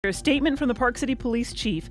A statement from the Park City Police Chief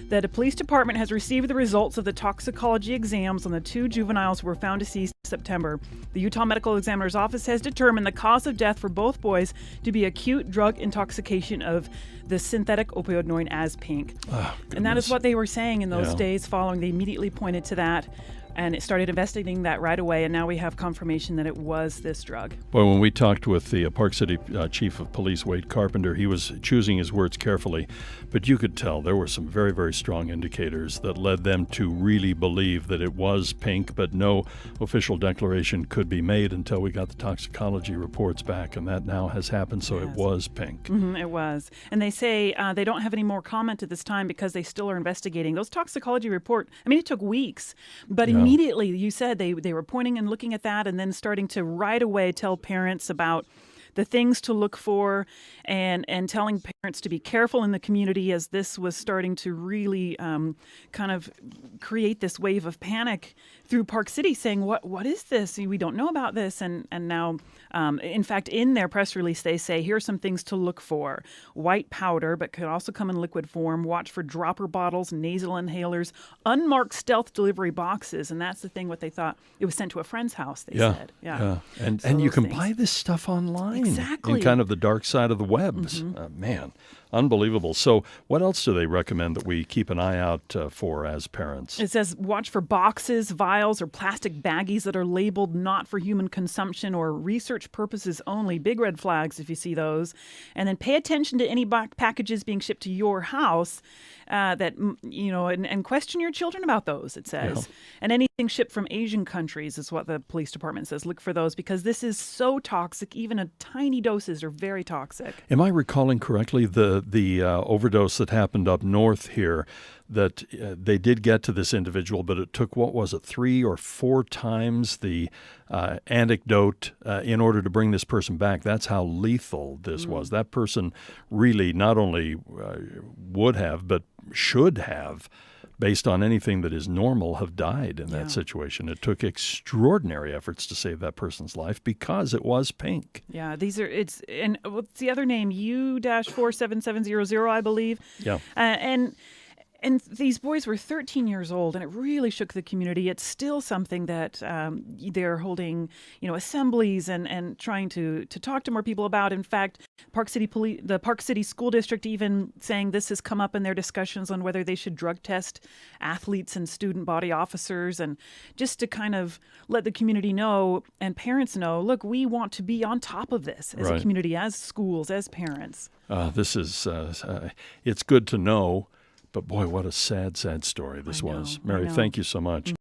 that a police department has received the results of the toxicology exams on the two juveniles who were found deceased in September. The Utah Medical Examiner's Office has determined the cause of death for both boys to be acute drug intoxication of the synthetic opioid known as pink. Oh, and that is what they were saying in those days following. They immediately pointed to that. And it started investigating that right away, and now we have confirmation that it was this drug. Boy, when we talked with the Park City Chief of Police, Wade Carpenter, he was choosing his words carefully, but you could tell there were some very, very strong indicators that led them to really believe that it was pink, but no official declaration could be made until we got the toxicology reports back, and that now has happened, so it was pink. Mm-hmm, it was. And they say they don't have any more comment at this time because they still are investigating. Those toxicology report, I mean, it took weeks, but immediately, you said they were pointing and looking at that and then starting to right away tell parents about the things to look for and telling parents to be careful in the community as this was starting to really kind of create this wave of panic through Park City saying, what is this? We don't know about this. And now, in fact, in their press release, they say, here are some things to look for. White powder, but could also come in liquid form. Watch for dropper bottles, nasal inhalers, unmarked stealth delivery boxes. And that's the thing, what they thought. It was sent to a friend's house, they said. Yeah. And you can buy this stuff online. Exactly. In kind of the dark side of the webs. Man, unbelievable. So what else do they recommend that we keep an eye out for as parents? It says watch for boxes, vials, or plastic baggies that are labeled not for human consumption or research purposes only. Big red flags if you see those. And then pay attention to any packages being shipped to your house and question your children about those, it says. Yeah. And anything shipped from Asian countries is what the police department says. Look for those because this is so toxic. Even tiny doses are very toxic. Am I recalling correctly the overdose that happened up north here, that they did get to this individual, but it took, 3 or 4 times the anecdote in order to bring this person back? That's how lethal this was. That person really not only would have, but should have, based on anything that is normal, have died in that situation. It took extraordinary efforts to save that person's life because it was pink. Yeah, and what's the other name? U-47700, I believe. Yeah. And these boys were 13 years old, and it really shook the community. It's still something that they're holding, assemblies and trying to talk to more people about. In fact, the Park City School District even saying this has come up in their discussions on whether they should drug test athletes and student body officers, and just to kind of let the community know and parents know, look, we want to be on top of this as a community, as schools, as parents. This is, it's good to know. But boy, what a sad, sad story this was. Mary, thank you so much.